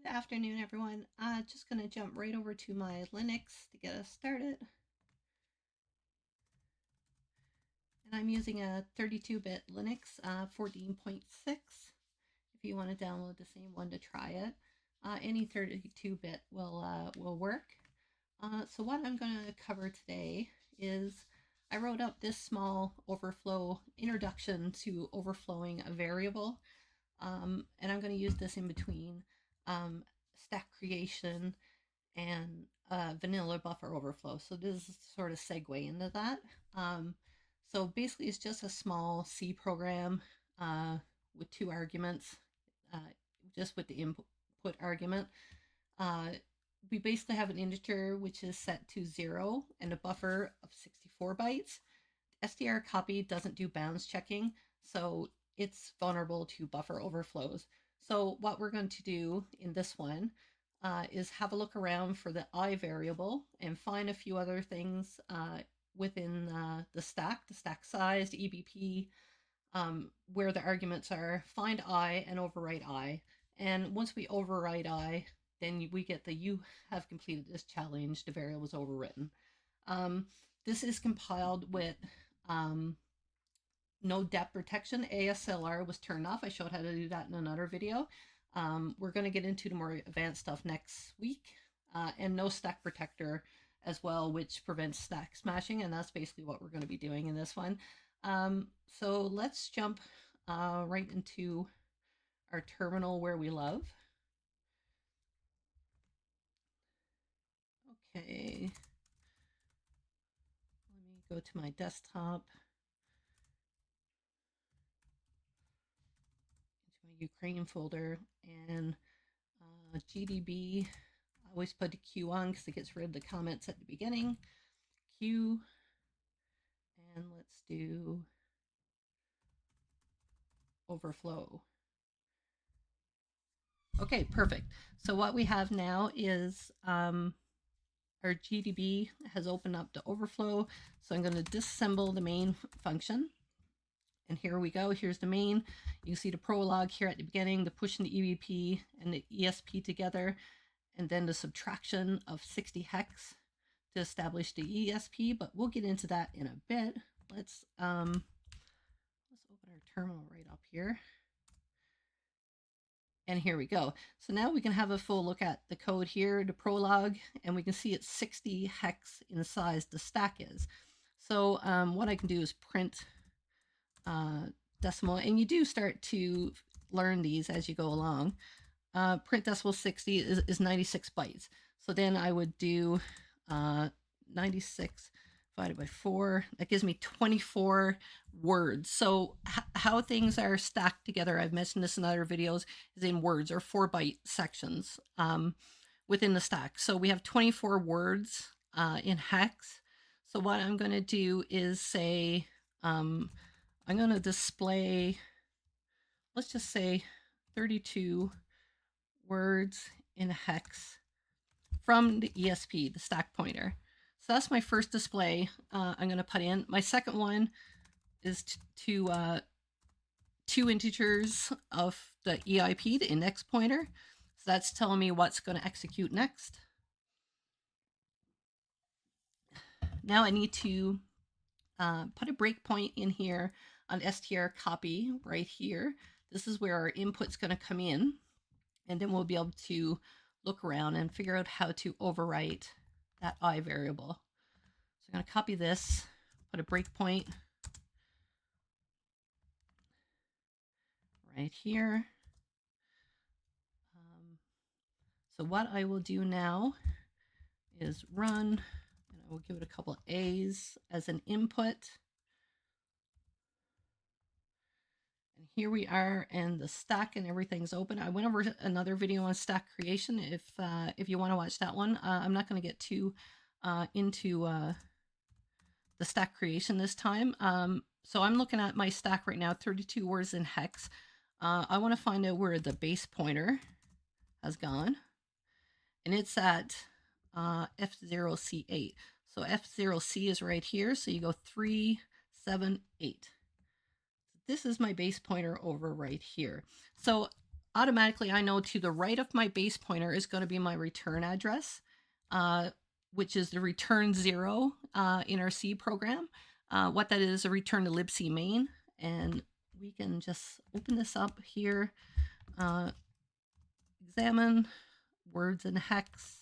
Good afternoon, everyone. Just going to jump right over to my Linux to get us started. And I'm using a 32-bit Linux 14.6. If you want to download the same one to try it, any 32-bit will work. So what I'm going to cover today is I wrote up this small overflow introduction to overflowing a variable, and I'm going to use this in between stack creation and vanilla buffer overflow. So this is sort of segue into that. So basically, it's just a small C program with two arguments, uh, just with the input argument. Uh, we basically have an integer which is set to 0 and a buffer of 64 bytes. strcopy doesn't do bounds checking, so it's vulnerable to buffer overflows. So what we're going to do in this one is have a look around for the I variable and find a few other things within the stack size, the EBP, where the arguments are, find I and overwrite I. And once we overwrite I, then we get the you have completed this challenge, the variable is overwritten. This is compiled with no depth protection. ASLR was turned off. I showed how to do that in another video. We're going to get into the more advanced stuff next week. And no stack protector as well, which prevents stack smashing. And that's basically what we're going to be doing in this one. So let's jump right into our terminal where we love. Okay. Let me go to my desktop. Ukraine folder, and GDB. I always put a Q on because it gets rid of the comments at the beginning. Q, and let's do overflow. Okay, perfect. So what we have now is our GDB has opened up the overflow. So I'm going to disassemble the main function. And here we go. Here's the main. You see the prologue here at the beginning, the pushing the EBP and the ESP together, and then the subtraction of 60 hex to establish the ESP. But we'll get into that in a bit. Let's open our terminal right up here. And here we go. So now we can have a full look at the code here, the prologue, and we can see it's 60 hex in size the stack is. So what I can do is print decimal, and you do start to learn these as you go along. Print decimal 60 is 96 bytes. So then I would do 96 divided by 4. That gives me 24 words. So how things are stacked together, I've mentioned this in other videos, is in words or 4-byte sections within the stack. So we have 24 words in hex. So what I'm going to do is say, I'm going to display, let's just say 32 words in hex from the ESP, the stack pointer. So that's my first display I'm going to put in. My second one is to 2 integers of the EIP, the index pointer. So that's telling me what's going to execute next. Now I need to put a breakpoint in here on strcopy right here. This is where our input's going to come in, and then we'll be able to look around and figure out how to overwrite that I variable. So I'm going to copy this, put a breakpoint right here. So what I will do now is run, and I will give it a couple of A's as an input. And here we are, and the stack and everything's open. I went over another video on stack creation. If you want to watch that one, I'm not going to get too into the stack creation this time. So I'm looking at my stack right now, 32 words in hex. I want to find out where the base pointer has gone, and it's at F0C8. So F0C is right here. So you go 3, 7, 8. This is my base pointer over right here. So automatically I know to the right of my base pointer is going to be my return address, which is the return 0 in our C program. What that is, a return to libc main. And we can just open this up here, examine words and hex.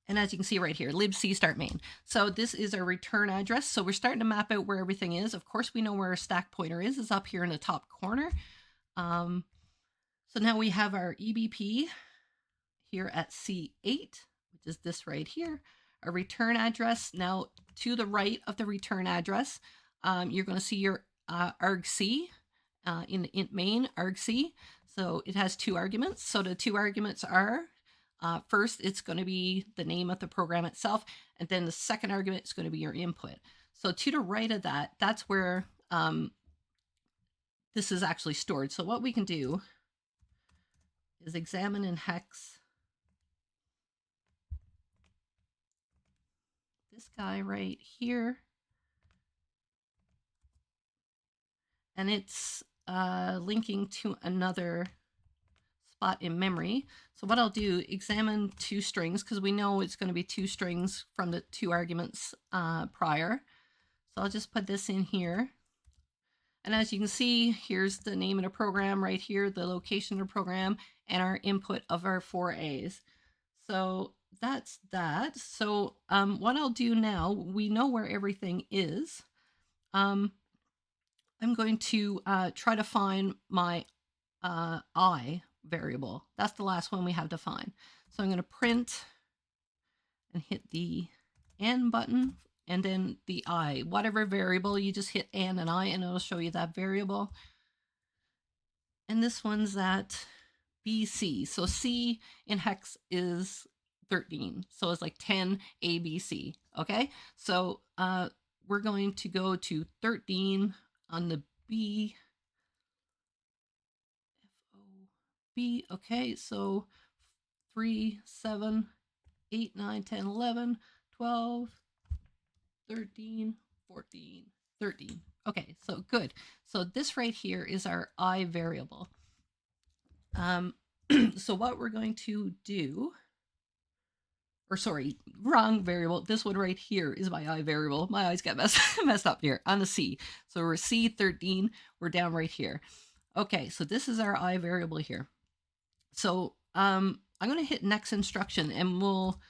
And as you can see right here, libc start main. So this is our return address. So we're starting to map out where everything is. Of course, we know where our stack pointer is up here in the top corner. So now we have our EBP here at C8, which is this right here, a return address. Now to the right of the return address, you're going to see your argc in the int main argc. So it has 2 arguments. So the 2 arguments are, first, it's going to be the name of the program itself, and then the second argument is going to be your input. So to the right of that, that's where this is actually stored. So what we can do is examine in hex this guy right here, and it's linking to another spot in memory. So what I'll do, examine 2 strings, because we know it's going to be 2 strings from the 2 arguments prior. So I'll just put this in here. And as you can see, here's the name of the program right here, the location of the program, and our input of our 4 A's. So that's that. So what I'll do now, we know where everything is. I'm going to try to find my I variable. That's the last one we have to find. So I'm going to print and hit the N button, and then the I. Whatever variable, you just hit N and I, and it'll show you that variable. And this one's at BC. So C in hex is 13. So it's like 10 ABC. Okay. So we're going to go to 13 on the B. B. Okay. So 3, 7, 8, 9, 10, 11, 12, 13, 14, 13. Okay, so good. So this right here is our I variable. So what we're going to do, or sorry, wrong variable. This one right here is my I variable. My eyes got messed up here on the C. So we're C13, we're down right here. Okay, so this is our I variable here. So I'm going to hit next instruction, and we'll,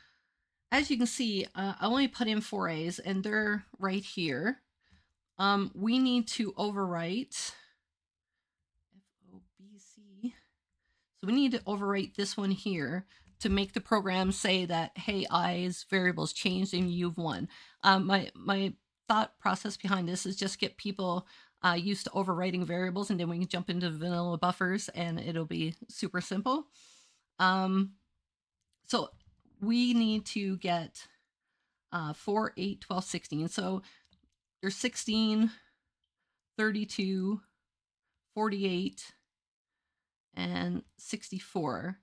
as you can see, I only put in 4 A's, and they're right here. We need to overwrite FOBC. So we need to overwrite this one here to make the program say that, hey, I's variables changed and you've won. My thought process behind this is just get people used to overwriting variables, and then we can jump into vanilla buffers and it'll be super simple. So we need to get 4, 8, 12, 16. So there's 16, 32, 48, and 64.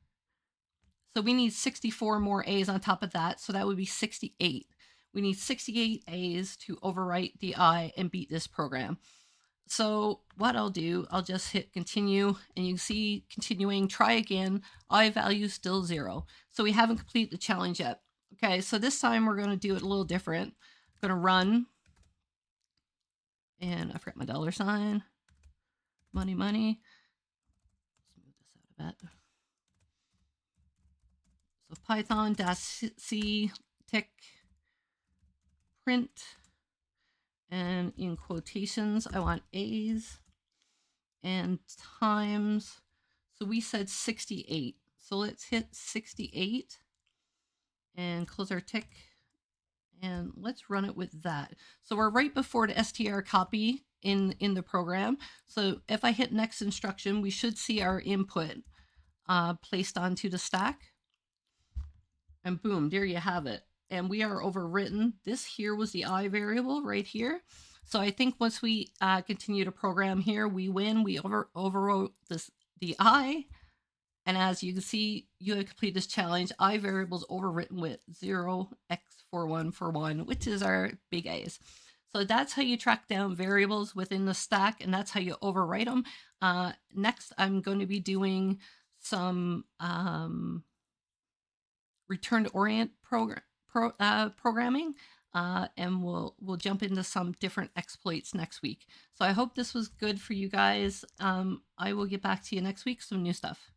So we need 64 more A's on top of that. So that would be 68. We need 68 A's to overwrite the I and beat this program. So what I'll do, I'll just hit continue, and you can see continuing, try again, I value still 0. So we haven't completed the challenge yet. Okay, so this time we're going to do it a little different. I'm going to run, and I forgot my $sign. Money. Let's move this out a bit. So Python-C tick print, and in quotations, I want A's and times. So we said 68. So let's hit 68 and close our tick, and let's run it with that. So we're right before the str copy in the program. So if I hit next instruction, we should see our input placed onto the stack. And boom, there you have it. And we are overwritten. This here was the I variable right here. So I think once we continue to program here, we win. We overwrote the I. And as you can see, you have completed this challenge. I variable is overwritten with 0x4141, which is our big A's. So that's how you track down variables within the stack, and that's how you overwrite them. Next, I'm going to be doing some return to orient programming, and we'll jump into some different exploits next week. So I hope this was good for you guys. I will get back to you next week, some new stuff.